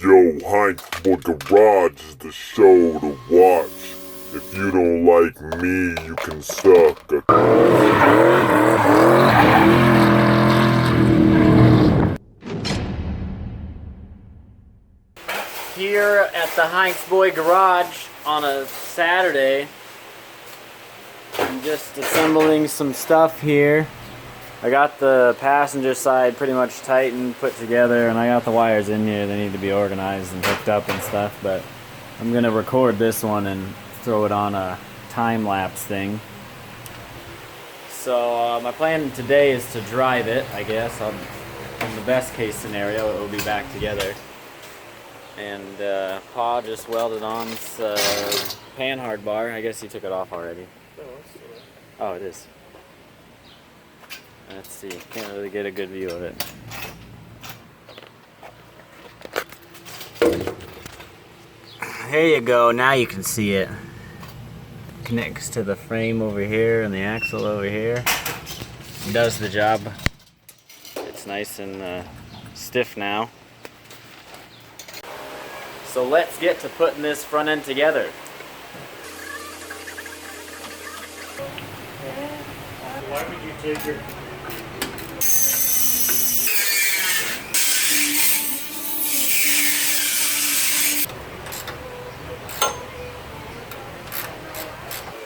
Yo, Heintz Boy Garage is the show to watch. If you don't like me, you can suck a... Here at the Heintz Boy Garage on a Saturday. I'm just assembling some stuff here. I got the passenger side pretty much tightened, put together, and I got the wires in here. They need to be organized and hooked up and stuff, but I'm gonna record this one and throw it on a time-lapse thing. So my plan today is to drive it, I guess. In the best case scenario, it will be back together. And Pa just welded on panhard bar. I guess he took it off already. Oh, it is. Let's see. Can't really get a good view of it. Here you go. Now you can see it. Connects to the frame over here and the axle over here. Does the job. It's nice and stiff now. So let's get to putting this front end together. Why would you take your...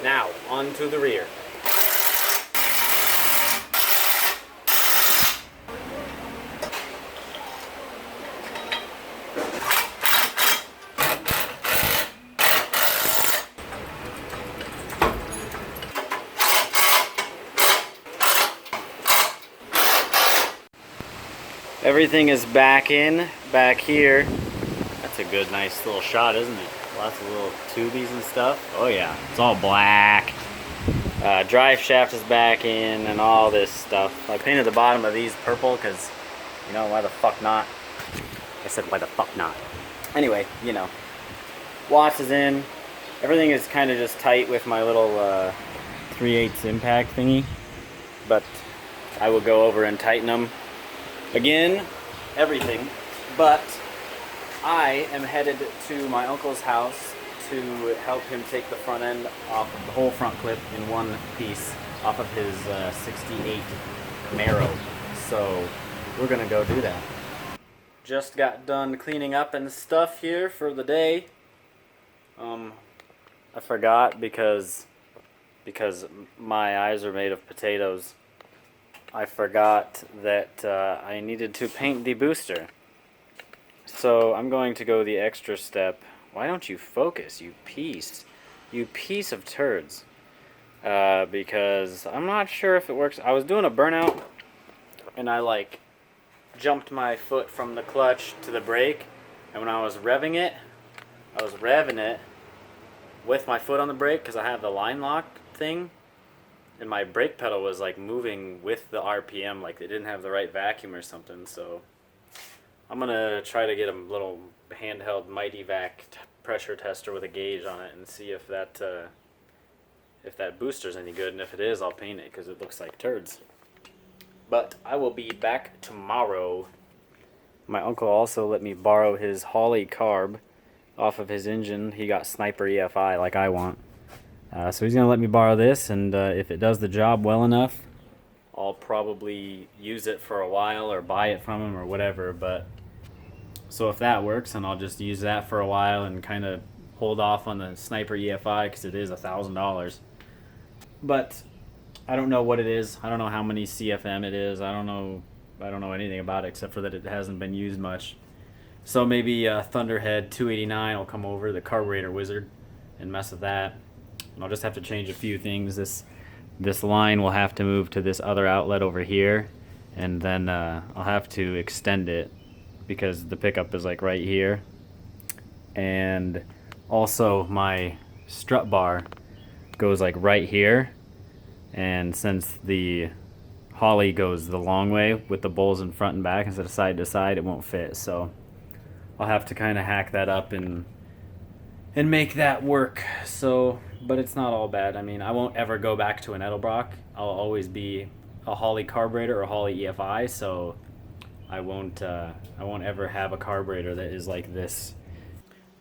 Now, onto the rear. Everything is back here. That's a good, nice little shot, isn't it? Lots of little tubies and stuff. Oh yeah, it's all black. Drive shaft is back in and all this stuff. I painted the bottom of these purple because, you know, why the fuck not? I said why the fuck not. Anyway, you know. Watts is in. Everything is kind of just tight with my little 3/8 impact thingy. But I will go over and tighten them. Again, everything, but I am headed to my uncle's house to help him take the front end off of the whole front clip in one piece off of his 68 Camaro. So we're gonna go do that. Just got done cleaning up and stuff here for the day. I forgot because my eyes are made of potatoes. I forgot that I needed to paint the booster. So I'm going to go the extra step. Why don't you focus, you piece of turds? Because I'm not sure if it works. I was doing a burnout and I like jumped my foot from the clutch to the brake, and when I was revving it with my foot on the brake because I have the line lock thing. And my brake pedal was like moving with the RPM, like they didn't have the right vacuum or something. So I'm gonna try to get a little handheld Mighty Vac pressure tester with a gauge on it and see if that booster's any good. And if it is, I'll paint it because it looks like turds. But I will be back tomorrow. My uncle also let me borrow his Holley carb off of his engine. He got Sniper EFI like I want. So he's going to let me borrow this, and if it does the job well enough, I'll probably use it for a while or buy it from him or whatever. But so if that works, then I'll just use that for a while and kind of hold off on the Sniper EFI because it is $1,000. But I don't know what it is. I don't know how many CFM it is. I don't know anything about it except for that it hasn't been used much. So maybe Thunderhead 289 will come over, the carburetor wizard, and mess with that. I'll just have to change a few things. This line will have to move to this other outlet over here, and then I'll have to extend it because the pickup is like right here. And also my strut bar goes like right here, and since the Holley goes the long way with the bowls in front and back instead of side to side, it won't fit. So I'll have to kind of hack that up and make that work. So, but it's not all bad. I mean, I won't ever go back to an Edelbrock. I'll always be a Holley carburetor or a Holley EFI. So I won't ever have a carburetor that is like this.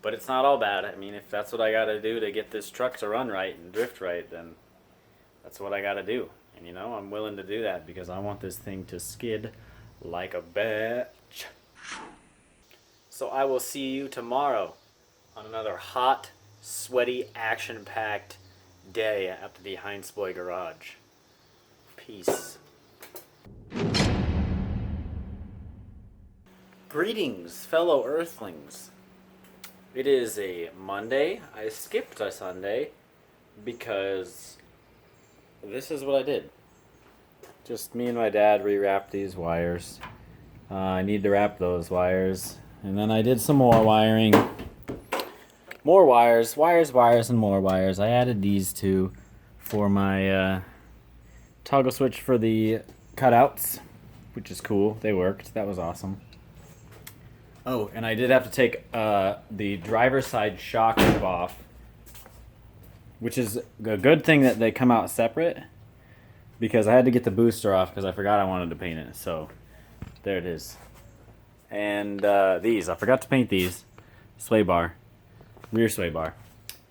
But it's not all bad. I mean, if that's what I gotta do to get this truck to run right and drift right, then that's what I gotta do. And you know, I'm willing to do that because I want this thing to skid like a bitch. So I will see you tomorrow on another hot, sweaty, action-packed day at the Heintz Boy Garage. Peace. Greetings, fellow Earthlings. It is a Monday. I skipped a Sunday because this is what I did. Just me and my dad rewrapped these wires. I need to wrap those wires. And then I did some more wiring. More wires, and more wires. I added these two for my toggle switch for the cutouts, which is cool. They worked. That was awesome. Oh, and I did have to take the driver's side shock off, which is a good thing that they come out separate, because I had to get the booster off because I forgot I wanted to paint it. So there it is. And these, I forgot to paint these. Sway bar, rear sway bar.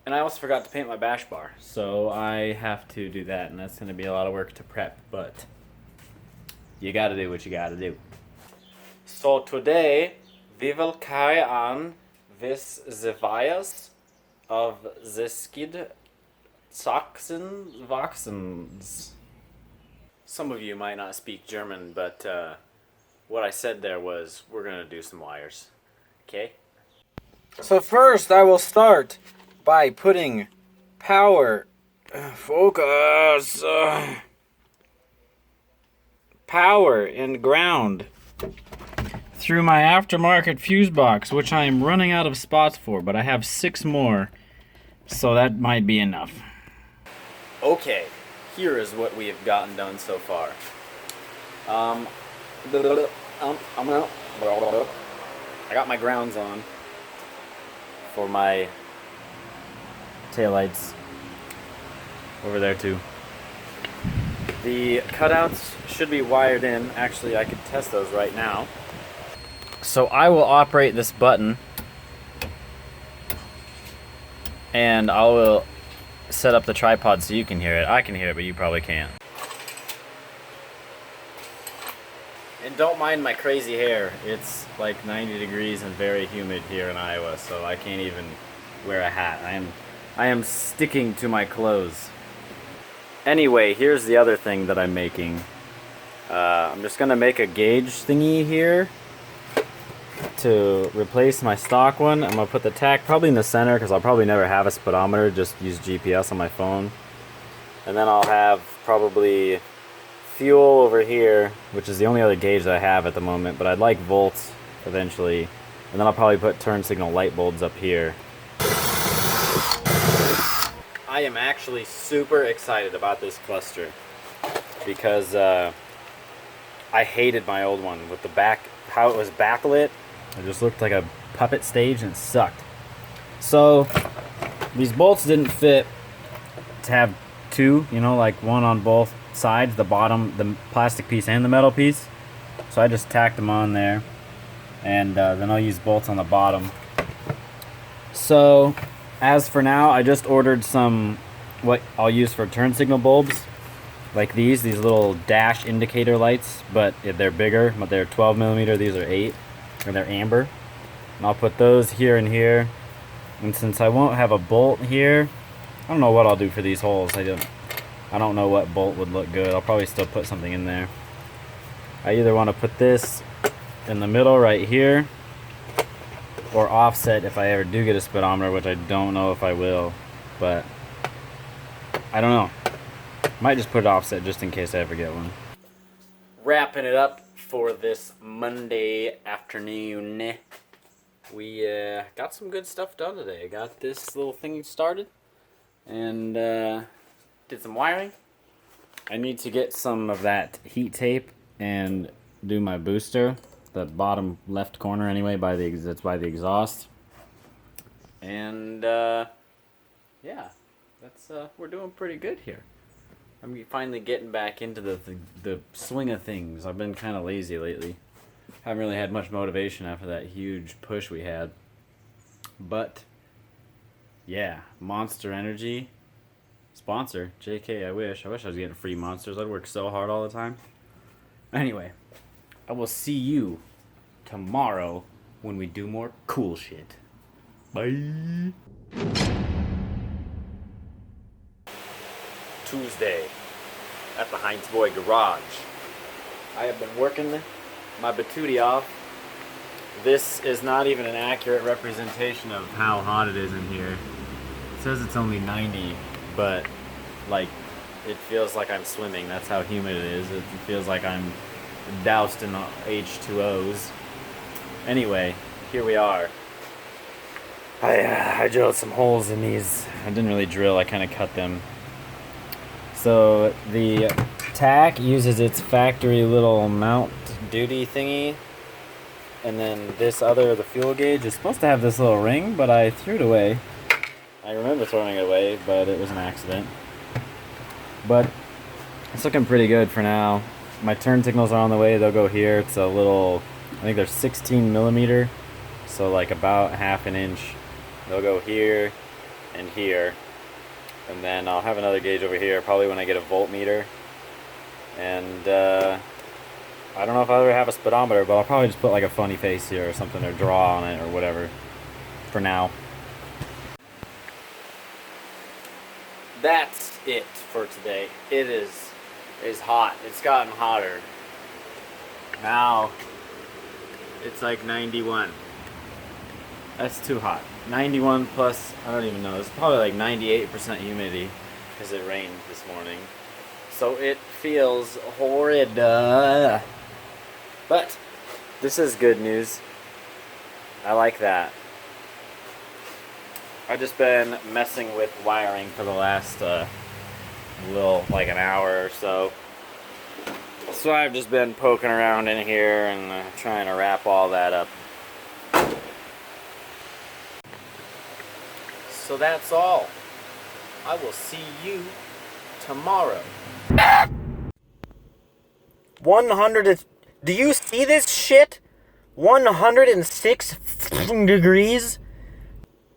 And I also forgot to paint my bash bar. So I have to do that, and that's going to be a lot of work to prep, but you got to do what you got to do. So today, we will carry on with the wires of the skid Sachsen-Wachsens. Some of you might not speak German, but what I said there was we're going to do some wires. Okay? So first I will start by putting power, power and ground through my aftermarket fuse box, which I am running out of spots for, but I have 6 more, so that might be enough. Okay, here is what we have gotten done so far. I got my grounds on for my taillights over there too. The cutouts should be wired in. Actually, I could test those right now. So I will operate this button, and I will set up the tripod so you can hear it. I can hear it, but you probably can't. And don't mind my crazy hair. It's like 90 degrees and very humid here in Iowa, so I can't even wear a hat. I am sticking to my clothes. Anyway, here's the other thing that I'm making. I'm just gonna make a gauge thingy here to replace my stock one. I'm gonna put the tack probably in the center because I'll probably never have a speedometer, just use GPS on my phone. And then I'll have probably fuel over here, which is the only other gauge that I have at the moment, but I'd like volts eventually. And then I'll probably put turn signal light bulbs up here. I am actually super excited about this cluster because I hated my old one with the back, how it was backlit. It just looked like a puppet stage and it sucked. So these bolts didn't fit to have 2, you know, like one on both sides, the bottom, the plastic piece and the metal piece. So I just tacked them on there, and then I'll use bolts on the bottom. So as for now, I just ordered some what I'll use for turn signal bulbs, like these little dash indicator lights, but they're bigger, but they're 12 millimeter, these are 8, and they're amber. And I'll put those here and here. And since I won't have a bolt here, I don't know what I'll do for these holes. I don't know what bolt would look good. I'll probably still put something in there. I either want to put this in the middle right here, or offset if I ever do get a speedometer, which I don't know if I will, but I don't know. Might just put it offset just in case I ever get one. Wrapping it up for this Monday afternoon. We got some good stuff done today. Got this little thing started and did some wiring. I need to get some of that heat tape and do my booster, the bottom left corner anyway, that's by the exhaust. And yeah, that's we're doing pretty good here. I'm finally getting back into the swing of things. I've been kind of lazy lately. Haven't really had much motivation after that huge push we had. But, yeah, Monster Energy. Sponsor. JK, I wish. I wish I was getting free Monsters. I'd work so hard all the time. Anyway, I will see you tomorrow when we do more cool shit. Bye. Tuesday at the Heintz Boy Garage. I have been working my Batootie off. This is not even an accurate representation of how hot it is in here. It says it's only 90, but like it feels like I'm swimming. That's how humid it is. It feels like I'm doused in H2Os. Anyway, here we are. I drilled some holes in these. I didn't really drill, I kind of cut them. So the tack uses its factory little mount duty thingy. And then this other, the fuel gauge, is supposed to have this little ring, but I threw it away. I remember throwing it away, but it was an accident. But it's looking pretty good for now. My turn signals are on the way. They'll go here. It's a little, I think they're 16 millimeter, so like about half an inch. They'll go here and here. And then I'll have another gauge over here, probably when I get a voltmeter. And I don't know if I'll ever have a speedometer, but I'll probably just put like a funny face here or something, or draw on it or whatever for now. That's it for today. It is hot. It's gotten hotter. Now it's like 91. That's too hot. 91 plus, I don't even know. It's probably like 98% humidity because it rained this morning. So it feels horrid. But this is good news. I like that. I've just been messing with wiring for the last like an hour or so. So I've just been poking around in here and trying to wrap all that up. So that's all. I will see you tomorrow. 100. Do you see this shit? 106 degrees?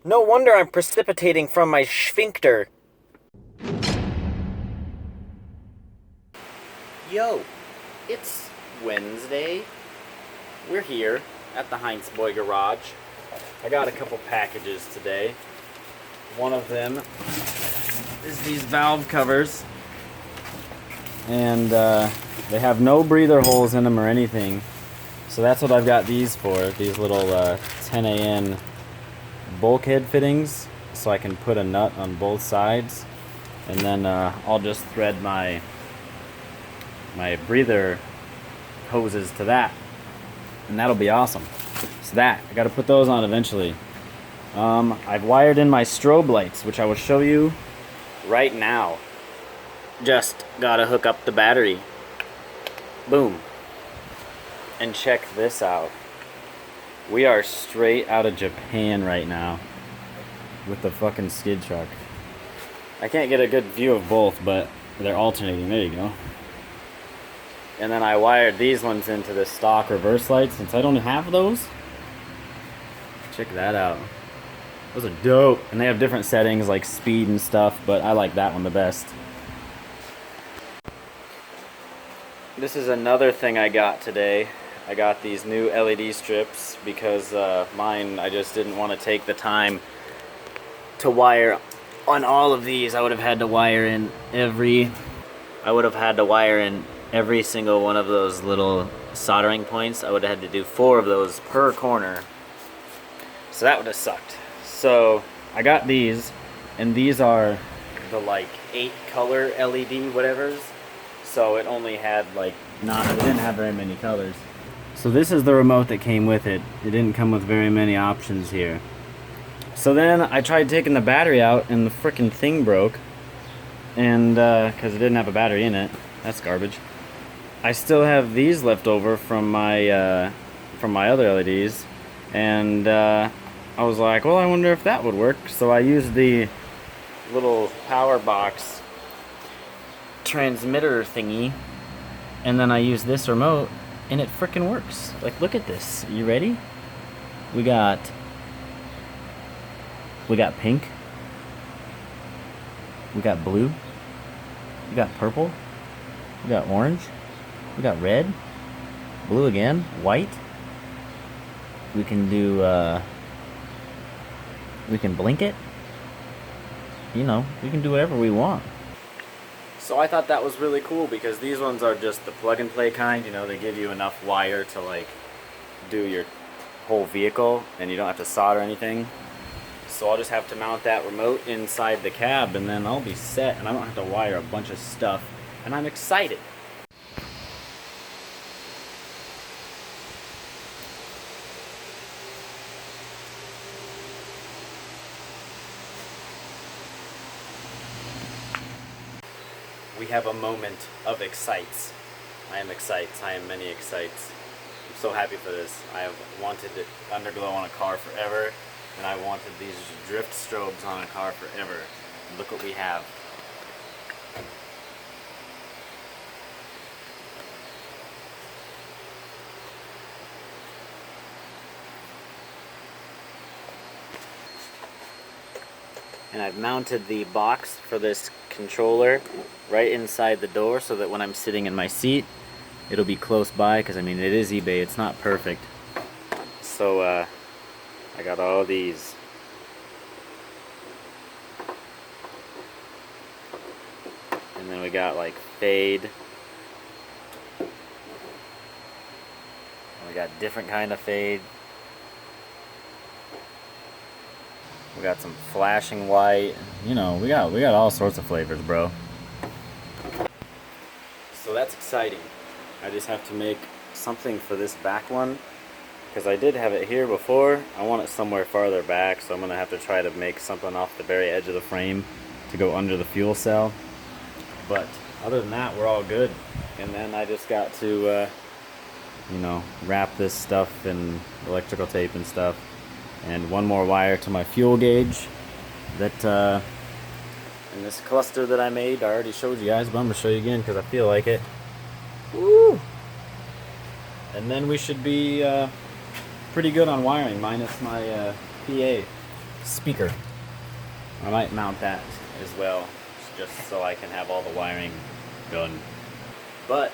No wonder I'm precipitating from my sphincter. Yo, it's Wednesday. We're here at the Heintz Boy Garage. I got a couple packages today. One of them is these valve covers. And they have no breather holes in them or anything. So that's what I've got these for. These little 10AN bulkhead fittings. So I can put a nut on both sides. And then I'll just thread my breather hoses to that. And that'll be awesome. So I gotta put those on eventually. I've wired in my strobe lights, which I will show you right now. Just gotta hook up the battery. Boom. And check this out. We are straight out of Japan right now with the fucking skid truck. I can't get a good view of both, but they're alternating. There you go. And then I wired these ones into the stock reverse lights since I don't have those. Check that out. Those are dope. And they have different settings like speed and stuff, but I like that one the best. This is another thing I got today. I got these new LED strips because mine, I just didn't want to take the time to wire on all of these. I would have had to wire in every single one of those little soldering points. I would have had to do 4 of those per corner. So that would have sucked. So I got these, and these are the like 8 color LED whatevers. So it only had like it didn't have very many colors. So this is the remote that came with it. It didn't come with very many options here. So then I tried taking the battery out and the frickin' thing broke. And because it didn't have a battery in it. That's garbage. I still have these left over from my other LEDs. And I was like, well, I wonder if that would work. So I used the little power box transmitter thingy, and then I used this remote and it frickin' works. Like, look at this. You ready? We got pink. We got blue. We got purple. We got orange. We got red. Blue again. White. We can do, we can blink it. You know, we can do whatever we want. So I thought that was really cool because these ones are just the plug and play kind. You know, they give you enough wire to like do your whole vehicle and you don't have to solder anything. So I'll just have to mount that remote inside the cab and then I'll be set and I don't have to wire a bunch of stuff. And I'm excited. We have a moment of excites. I am excites. I am many excites. I'm so happy for this. I have wanted it underglow on a car forever, and I wanted these drift strobes on a car forever. Look what we have. And I've mounted the box for this controller right inside the door so that when I'm sitting in my seat it'll be close by, because I mean it is eBay, it's not perfect. So I got all these. And then we got like fade. We got different kind of fade. We got some flashing white. You know, we got all sorts of flavors, bro. So that's exciting. I just have to make something for this back one because I did have it here before. I want it somewhere farther back, so I'm gonna have to try to make something off the very edge of the frame to go under the fuel cell. But other than that, we're all good. And then I just got to, you know, wrap this stuff in electrical tape and stuff. And one more wire to my fuel gauge that in this cluster that I made. I already showed you guys, but I'm gonna show you again because I feel like it. Woo! And then we should be pretty good on wiring, minus my PA speaker. I might mount that as well, just so I can have all the wiring done. But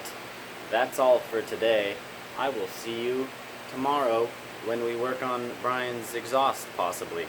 that's all for today. I will see you tomorrow when we work on Brian's exhaust, possibly.